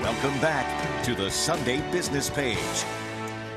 Welcome back to the Sunday Business Page.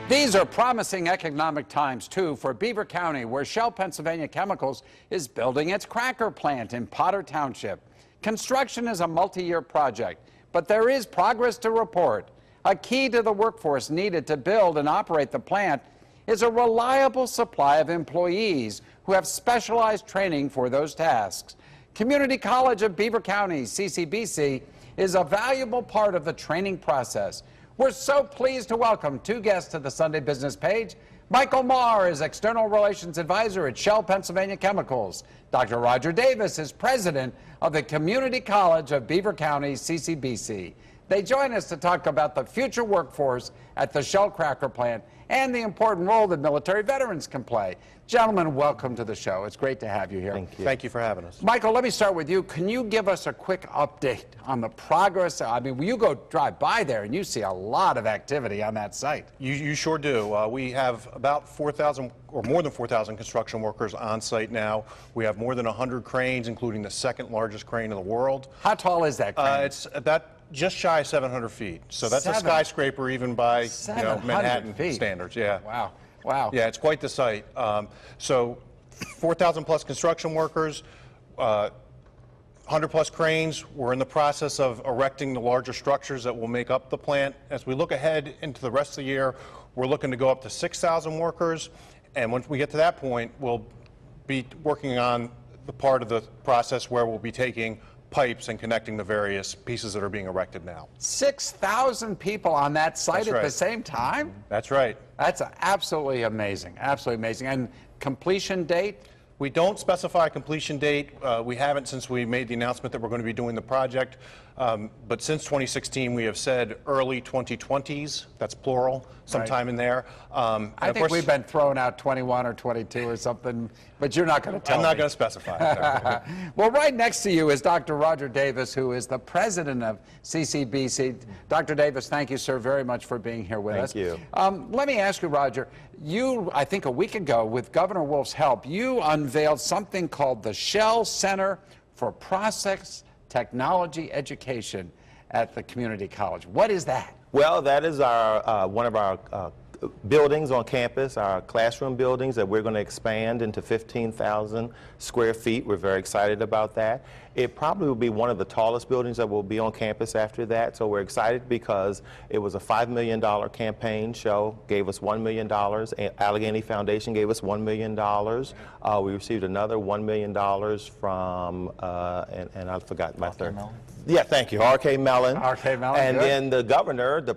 These are promising economic times, too, for Beaver County, where Shell Pennsylvania Chemicals is building its cracker plant in Potter Township. Construction is a multi-year project, but there is progress to report. A key to the workforce needed to build and operate the plant is a reliable supply of employees who have specialized training for those tasks. Community College of Beaver County, CCBC, is a valuable part of the training process. We're so pleased to welcome two guests to the Sunday Business Page. Michael Marr is External Relations Advisor at Shell Pennsylvania Chemicals. Dr. Roger Davis is President of the Community College of Beaver County, CCBC. They join us to talk about the future workforce at the Shell cracker plant and the important role that military veterans can play. Gentlemen, welcome to the show. It's great to have you here. Thank you. Thank you for having us. Michael, let me start with you. Can you give us a quick update on the progress? I mean, you go drive by there and you see a lot of activity on that site. You sure do. We have about 4,000 or more than 4,000 construction workers on site now. We have more than 100 cranes, including the second largest crane in the world. How tall is that crane? It's about just shy of 700 feet. So that's a skyscraper even by Manhattan standards. Yeah. Wow. Wow. Yeah, it's quite the site. So 4,000 plus construction workers, 100 plus cranes. We're in the process of erecting the larger structures that will make up the plant. As we look ahead into the rest of the year, we're looking to go up to 6,000 workers. And once we get to that point, we'll be working on the part of the process where we'll be taking pipes and connecting the various pieces that are being erected now. 6,000 people on that site at the same time? That's right. That's absolutely amazing. Absolutely amazing. And completion date? We don't specify a completion date. We haven't since we made the announcement that we're going to be doing the project. But since 2016, we have said early 2020s. That's plural, sometime in there. I think we've been throwing out 21 or 22 or something, but you're not going to tell me. I'm not going to specify. Well, right next to you is Dr. Roger Davis, who is the president of CCBC. Dr. Davis, thank you, sir, very much for being here with us. Thank you. Let me ask you, Roger, you, I think a week ago, with Governor Wolf's help, you unveiled something called the Shell Center for Process Technology Education at the Community College. What is that? Well, that is our one of our buildings on campus, our classroom buildings that we're going to expand into 15,000 square feet. We're very excited about that. It probably will be one of the tallest buildings that will be on campus after that. So we're excited because it was a $5 million campaign. Shell gave us $1 million. Allegheny Foundation gave us $1 million. We received another $1 million from, and I forgot my third. Yeah, thank you. R.K. Mellon. R.K. Mellon, and good. then the governor, the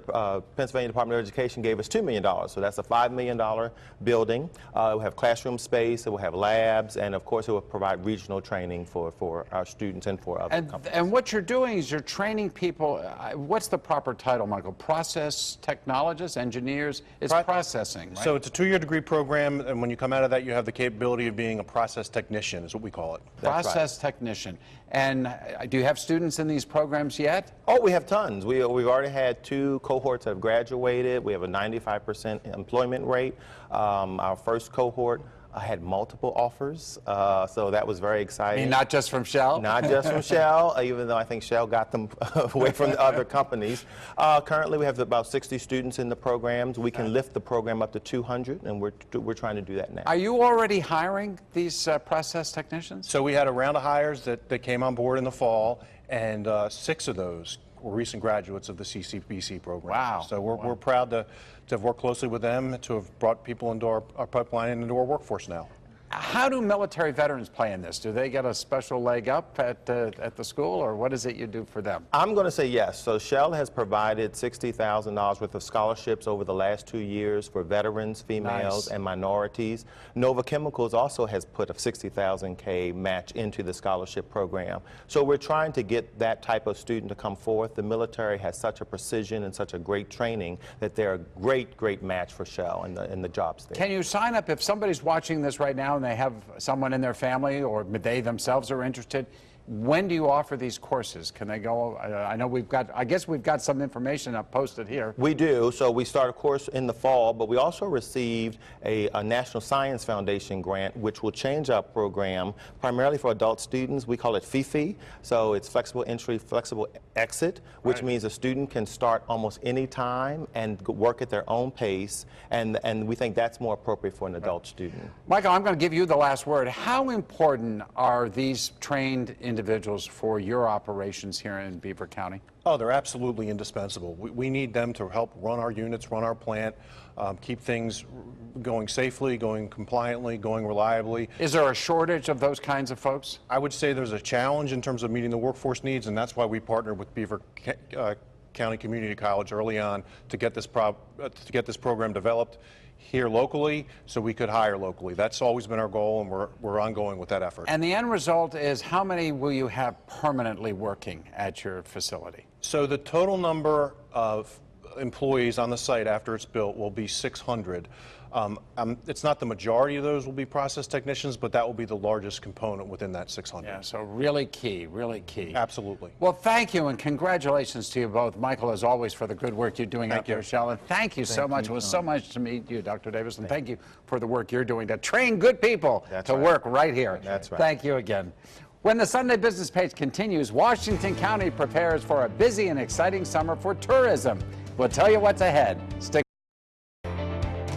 Pennsylvania Department of Education, gave us $2 million. So that's a $5 million building. We'll have classroom space, it will have labs, and of course it will provide regional training for our students and for other companies. And what you're doing is you're training people. What's the proper title, Michael? Process technologists, engineers? It's processing, right? So it's a 2-year degree program, and when you come out of that, you have the capability of being a process technician, is what we call it. Process technician. And do you have students in these programs yet? Oh, we have tons. We've already had 2 cohorts that have graduated. We have a 95% employment rate. Our first cohort had multiple offers, so that was very exciting. I mean, not just from Shell? Not just from Shell, even though I think Shell got them away from the other companies. Currently, we have about 60 students in the programs. We can lift the program up to 200, and we're trying to do that now. Are you already hiring these process technicians? So we had a round of hires that came on board in the fall, and 6 of those were recent graduates of the CCBC program. Wow. So we're proud to have worked closely with them, to have brought people into our pipeline and into our workforce now. How do military veterans play in this? Do they get a special leg up at the school, or what is it you do for them? I'm going to say yes. So Shell has provided $60,000 worth of scholarships over the last 2 years for veterans, females, and minorities. Nova Chemicals also has put a $60,000 match into the scholarship program. So we're trying to get that type of student to come forth. The military has such a precision and such a great training that they're a great, great match for Shell and the jobs there. Can you sign up if somebody's watching this right now and they have someone in their family or they themselves are interested? When do you offer these courses? Can they go, I know I guess we've got some information up posted here. We do. So we start a course in the fall, but we also received a National Science Foundation grant, which will change our program primarily for adult students. We call it FIFI. So it's flexible entry, flexible exit, which means a student can start almost any time and work at their own pace. And we think that's more appropriate for an adult student. Michael, I'm going to give you the last word. How important are these trained individuals for your operations here in Beaver County? Oh, they're absolutely indispensable. We need them to help run our units, run our plant, keep things going safely, going compliantly, going reliably. Is there a shortage of those kinds of folks? I would say there's a challenge in terms of meeting the workforce needs, and that's why we partnered with Beaver County Community College early on to get this program developed here locally so we could hire locally. That's always been our goal, and we're ongoing with that effort. And the end result is, how many will you have permanently working at your facility? So the total number of employees on the site after it's built will be 600. It's not the majority of those will be process technicians, but that will be the largest component within that 600. Yeah, so really key, really key. Absolutely. Well, thank you and congratulations to you both. Michael, as always, for the good work you're doing out there, Rochelle. And thank you so much. It was so much to meet you, Dr. Davis, and thank you for the work you're doing to train good people to work right here. That's right. Thank you again. When the Sunday Business Page continues, Washington County prepares for a busy and exciting summer for tourism. We'll tell you what's ahead. Stick